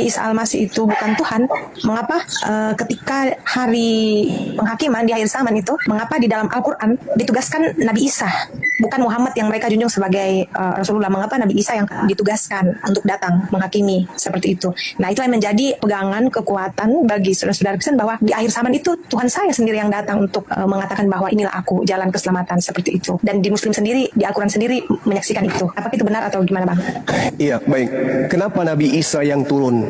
Isa Al-Masih itu bukan Tuhan, mengapa ketika hari penghakiman di akhir zaman itu, mengapa di dalam Al-Quran ditugaskan Nabi Isa, bukan Muhammad yang mereka junjung sebagai Rasulullah? Mengapa Nabi Isa yang ditugaskan untuk datang menghakimi seperti itu? Nah, itu yang menjadi pegangan kekuatan bagi saudara-saudara Kristen bahwa di akhir zaman itu Tuhan saya sendiri yang datang untuk mengatakan bahwa inilah aku, jalan keselamatan, seperti itu. Dan di Muslim sendiri, di Al-Quran sendiri menyaksikan itu. Apakah itu benar atau gimana, Bang? Iya, baik. Kenapa Nabi Isa yang turun?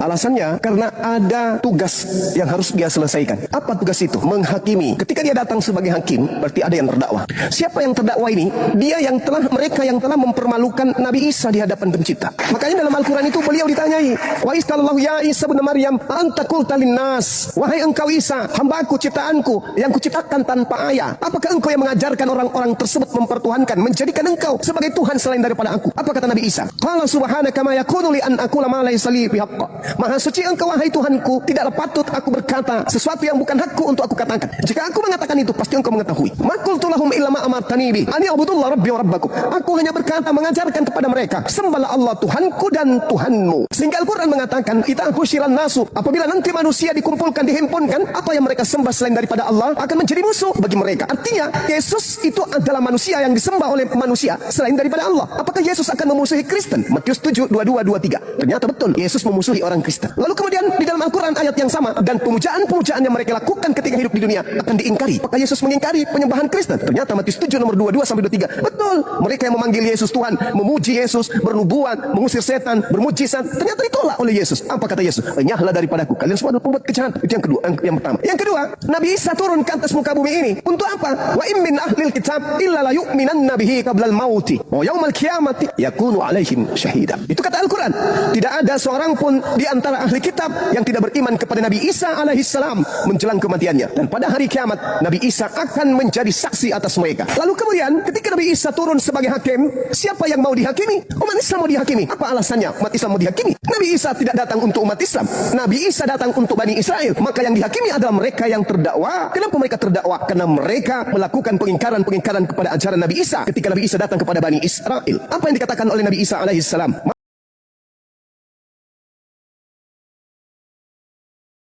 Alasannya karena ada tugas yang harus dia selesaikan. Apa tugas itu? Menghakimi. Ketika dia datang sebagai hakim, berarti ada yang terdakwa. Siapa yang terdakwa ini? Dia yang mereka yang telah mempermalukan Nabi Isa di hadapan pencipta. Makanya dalam Al-Quran itu beliau ditanyai, wa isqalallahu ya Isa bin Maryam anta qulta linnas, wahai engkau Isa, hambaku ciptaanku yang kuciptakan tanpa ayah, apakah engkau yang mengajarkan orang-orang tersebut mempertuhankan, menjadikan engkau sebagai Tuhan selain daripada aku? Apa kata Nabi Isa? Qala subhanaka ma yakunu li an aqula ma laysa li bihaqq. Maha suci engkau wahai Tuhanku, tidaklah patut aku berkata sesuatu yang bukan hakku untuk aku katakan. Jika aku mengatakan itu, pasti engkau mengetahui. Ma qultu lahum illa ma amartani bi an ya'budullah rabbi wa rabbakum. Aku hanya berkata, mengajarkan kepada mereka, sembahlah Allah Tuhanku dan Tuhanmu. Sehingga Al-Quran mengatakan, idza husyiran nasu, apabila nanti manusia dikumpulkan, dihimpunkan, apa yang mereka sembah selain daripada Allah akan menjadi musuh bagi mereka. Artinya Yesus itu adalah manusia yang disembah oleh manusia selain daripada Allah. Apakah Yesus akan memusuhi Kristen? Matius 7, 22, 23. Ternyata betul, Yesus memusuhi orang Kristen. Lalu kemudian di dalam Al-Quran ayat yang sama, dan pemujaan-pemujaan yang mereka lakukan ketika hidup di dunia akan diingkari. Apakah Yesus mengingkari penyembahan Kristen? Ternyata Matius 7 nomor 22 sampai 23. Betul, mereka yang memanggil Yesus Tuhan, memuji Yesus, bernubuat, mengusir setan, bermujizat, ternyata ditolak oleh Yesus. Apa kata Yesus? Enyahlah daripadaku, kalian semua adalah pembuat kejahatan. Itu yang kedua, yang pertama. Yang kedua, Nabi Isa turun ke atas muka bumi ini untuk apa? Wa in min ahlil kitab illa la yu'minanna bihi qablal mauti wa yaumal qiyamati yakunu alaihim syahida. Itu kata Al-Quran. Tidak ada seorang pun di antara ahli kitab yang tidak beriman kepada Nabi Isa alaihissalam menjelang kematiannya, dan pada hari kiamat Nabi Isa akan menjadi saksi atas mereka. Lalu kemudian ketika Nabi Isa turun sebagai hakim, siapa yang mau dihakimi? Umat Islam mau dihakimi. Apa alasannya umat Islam mau dihakimi? Nabi Isa tidak datang untuk umat Islam, Nabi Isa datang untuk Bani Israel. Maka yang dihakimi adalah mereka yang terdakwa. Kenapa mereka terdakwa? Karena mereka melakukan pengingkaran kepada ajaran Nabi Isa ketika Nabi Isa datang kepada Bani Israel. Apa yang dikatakan oleh Nabi Isa alaihissalam?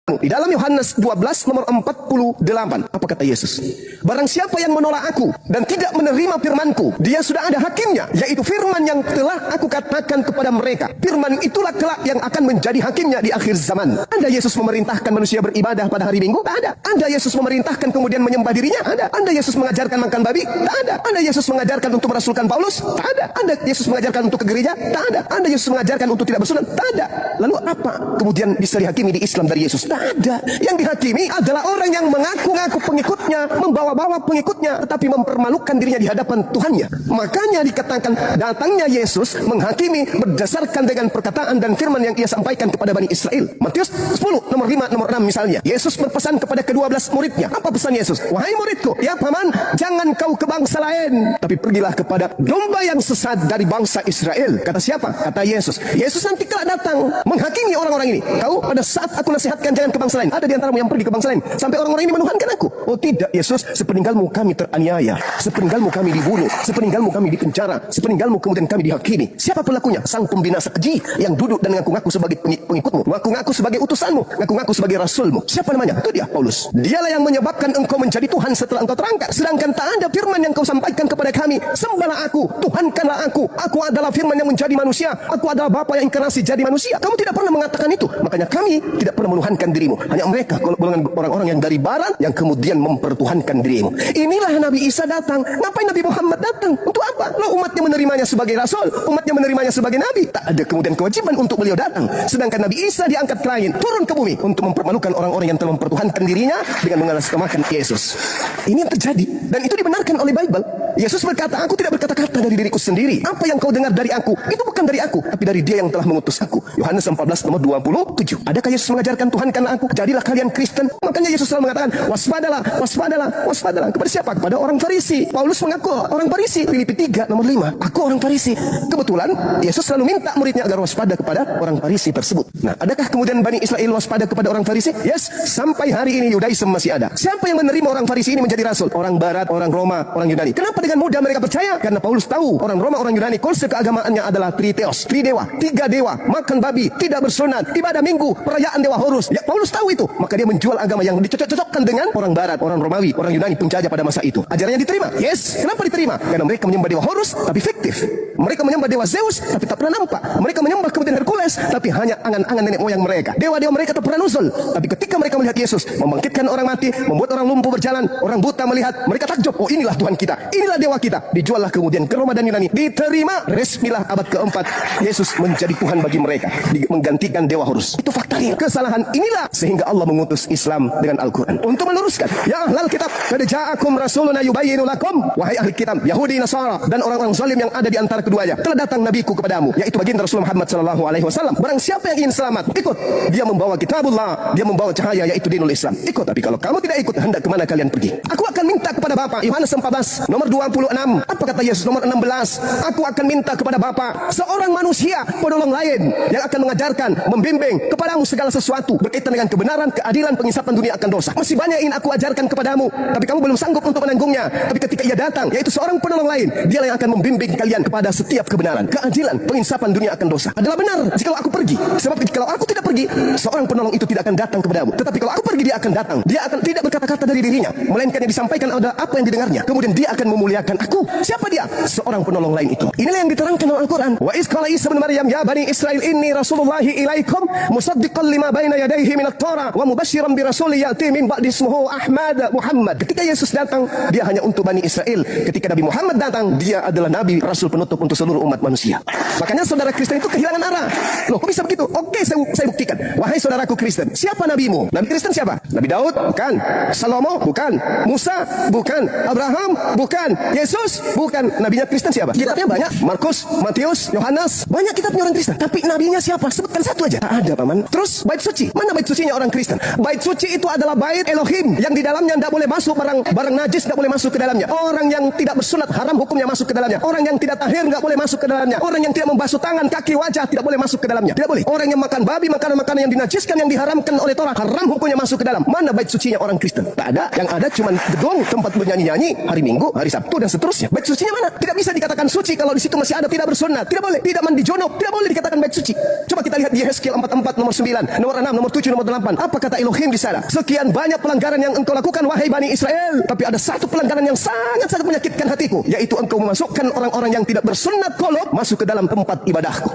Di dalam Yohanes 12 nomor 48, apa kata Yesus? Barang siapa yang menolak aku dan tidak menerima firmanku, dia sudah ada hakimnya, yaitu firman yang telah aku katakan kepada mereka. Firman itulah kelak yang akan menjadi hakimnya di akhir zaman. Anda Yesus memerintahkan manusia beribadah pada hari Minggu? Tak ada. Anda Yesus memerintahkan kemudian menyembah dirinya? Ada. Anda Yesus mengajarkan makan babi? Tak ada. Anda Yesus mengajarkan untuk merasulkan Paulus? Tak ada. Anda Yesus mengajarkan untuk ke gereja? Tak ada. Anda Yesus mengajarkan untuk tidak bersunat? Tak ada. Lalu apa kemudian bisa dihakimi di Islam dari Yesus? Tak ada. Yang dihakimi adalah orang yang mengaku-ngaku pengikutnya, membawa-bawa pengikutnya, tetapi mempermalukan dirinya di hadapan Tuhannya. Makanya dikatakan datangnya Yesus menghakimi berdasarkan dengan perkataan dan firman yang ia sampaikan kepada Bani Israel. Matius 10 nomor 5 nomor 6 misalnya. Yesus berpesan kepada ke-12 muridnya. Apa pesan Yesus? Wahai muridku, ya paman, jangan kau ke bangsa lain, tapi pergilah kepada domba yang sesat dari bangsa Israel. Kata siapa? Kata Yesus. Yesus nanti kelak datang menghakimi orang-orang ini. Tahu, pada saat aku nasihatkan jangan ke bangsa lain, ada di antaramu yang pergi ke bangsa lain sampai orang-orang ini menuhankan aku. Oh tidak Yesus, sepeninggalmu kami teraniaya, sepeninggalmu kami dibunuh, sepeninggalmu kami dipenjara, sepeninggalmu kemudian kami dihakimi. Siapa pelakunya? Sang pembinasa keji yang duduk dan ngaku-ngaku sebagai pengikutmu, ngaku-ngaku sebagai utusanmu, ngaku-ngaku sebagai rasulmu. Siapa namanya? Itu dia, Paulus. Dialah yang menyebabkan engkau menjadi Tuhan setelah engkau terangkat. Sedangkan tak ada firman yang kau sampaikan kepada kami, sembahlah aku, Tuhankanlah aku adalah firman yang menjadi manusia, aku adalah Bapa yang inkarnasi jadi manusia. Kamu tidak pernah mengatakan itu. Makanya kami tidak pernah menuhankan dirimu. Hanya mereka golongan orang-orang yang dari barat yang kemudian mempertuhankan dirimu. Inilah Nabi Isa datang. Ngapain Nabi Muhammad datang? Untuk apa? Lo umatnya menerimanya sebagai rasul, umatnya menerimanya sebagai nabi. Tak ada kemudian kewajiban untuk beliau datang. Sedangkan Nabi Isa diangkat ke langit, turun ke bumi untuk mempermalukan orang-orang yang telah mempertuhankan dirinya dengan mengatasnamakan Yesus. Ini yang terjadi dan itu dibenarkan oleh Bible. Yesus berkata, aku tidak berkata-kata dari diriku sendiri. Apa yang kau dengar dari aku, itu bukan dari aku, tapi dari Dia yang telah mengutus aku. Yohanes 14 nomor 27. Adakah Yesus mengajarkan Tuhan karena aku? Jadilah kalian Kristen. Makanya Yesus selalu mengatakan, waspadalah, waspadalah, waspadalah. Kepada siapa? Kepada orang Farisi. Paulus mengaku orang Farisi. Filipi 3 nomor 5. Aku orang Farisi. Kebetulan Yesus selalu minta muridnya agar waspada kepada orang Farisi tersebut. Nah, adakah kemudian Bani Israel waspada kepada orang Farisi? Yes, sampai hari ini Yudaism masih ada. Siapa yang menerima orang Farisi ini menjadi rasul? Orang Barat, orang Roma, orang Yunani. Kenapa dengan mudah mereka percaya? Karena Paulus tahu orang Roma, orang Yunani, konsep keagamaannya adalah triteos, tridewa, 3 dewa, makan babi, tidak bersunat, ibadah minggu, perayaan dewa Horus. Ya, Paulus tahu itu. Maka dia menjual agama yang dicocok-cocokkan dengan orang Barat, orang Romawi, orang Yunani penjajah pada masa itu. Ajarannya diterima. Yes. Kenapa diterima? Karena mereka menyembah dewa Horus tapi fiktif. Mereka menyembah dewa Zeus tapi tak pernah nampak. Mereka menyembah kemudian Hercules tapi hanya angan-angan nenek moyang mereka. Dewa-dewa mereka tak pernah nuzul. Tapi ketika mereka melihat Yesus membangkitkan orang mati, membuat orang lumpuh berjalan, orang buta melihat, mereka takjub. Oh, inilah Tuhan kita, inilah dewa kita. Dijuallah kemudian ke Roma dan Yunani. Diterima. Resmilah abad keempat Yesus menjadi Tuhan bagi mereka, menggantikan dewa Horus. Itu fakta real. Kesalahan inilah sehingga Allah mengutus Islam dengan Al-Quran untuk meluruskan. Ya ahlal kitab, qad ja'akum rasuluna yubayyinu lakum, wahai ahli kitab, Yahudi, Nasara dan orang-orang zalim yang ada di antara keduanya, telah datang nabiku kepadamu, yaitu baginda Rasulullah Muhammad sallallahu alaihi wasallam. Barang siapa yang ingin selamat, ikut. Dia membawa kitabullah, dia membawa cahaya yaitu dinul Islam. Ikut. Tapi kalau kamu tidak ikut, hendak kemana kalian pergi? Aku akan minta kepada Bapa. Yohanes 14 nomor 26. Apa kata Yesus? Nomor 16. Aku akan minta kepada Bapa seorang manusia, penolong lain yang akan mengajarkan, membimbing kepadamu segala sesuatu berkaitan dengan kebenaran, keadilan, pengisapan dunia akan dosa. Masih banyak yang aku ajarkan kepadamu, tapi kamu belum sanggup untuk menanggungnya. Tapi ketika ia datang, yaitu seorang penolong lain, dia yang akan membimbing kalian kepada setiap kebenaran, keadilan, pengisapan dunia akan dosa. Adalah benar jika aku pergi. Sebab kalau aku tidak pergi, seorang penolong itu tidak akan datang kepadamu. Tetapi kalau aku pergi, dia akan datang. Dia akan tidak berkata-kata dari dirinya, melainkan yang disampaikan adalah apa yang didengarnya. Kemudian dia akan memuliakan aku. Siapa dia? Seorang penolong lain itu. Inilah yang diterangkan dalam Al-Quran. Wa iz qala Isa bin Maryam ya bani Israil inni rasulullahi ilaikum musaddiqan lima baina yadayhi minat Torah wa mubasyiran bi rasulin ya'ti min ba'di ismuhu Ahmad Muhammad. Ketika Yesus datang, dia hanya untuk Bani Israel. Ketika Nabi Muhammad datang, dia adalah Nabi Rasul penutup untuk seluruh umat manusia. Makanya saudara Kristen itu kehilangan arah. Loh, kok bisa begitu? Oke, saya buktikan. Wahai saudaraku Kristen, siapa nabimu? Nabi Kristen siapa? Nabi Daud? Bukan. Salomo? Bukan. Musa? Bukan. Abraham? Bukan. Yesus? Bukan. Nabinya Kristen siapa? Kitabnya banyak. Markus, Matius, Yohanes. Banyak kitabnya orang Kristen. Tapi nabinya siapa? Sebutkan satu aja. Tak ada, paman. Terus bait suci. Mana bait sucinya orang Kristen? Bait suci itu adalah bait Elohim yang di dalamnya tidak boleh masuk barang najis, tidak boleh masuk ke dalamnya. Orang yang tidak bersunat haram hukumnya masuk ke dalamnya. Orang yang tidak tahir tidak boleh masuk ke dalamnya. Orang yang tidak membasuh tangan, kaki, wajah tidak boleh masuk ke dalamnya. Tidak boleh. Orang yang makan babi, makanan-makanan yang dinajiskan, yang diharamkan oleh Torah, haram hukumnya masuk ke dalam. Mana bait sucinya orang Kristen? Tak ada. Yang ada cuma gedung, tempat bernyanyi-nyanyi, hari Minggu, hari Sabtu dan seterusnya. Bait sucinya mana? Tidak bisa dikatakan suci kalau di situ masih ada tidak bersunat. Tidak boleh. Tidak mandi junub, tidak boleh dikatakan bait suci. Coba kita lihat di Yehezkiel 44 nomor 9, nomor 6, nomor 7, nomor 8. Apa kata Elohim di sana? Sekian banyak pelanggaran yang engkau lakukan wahai Bani Israel, tapi ada satu pelanggaran yang sangat-sangat menyakitkan hatiku, yaitu engkau memasukkan orang-orang yang tidak bersunat qulub masuk ke dalam tempat ibadahku.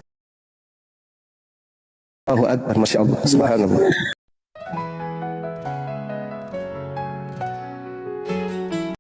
Allahu Akbar, Masya Allah, Subhanallah.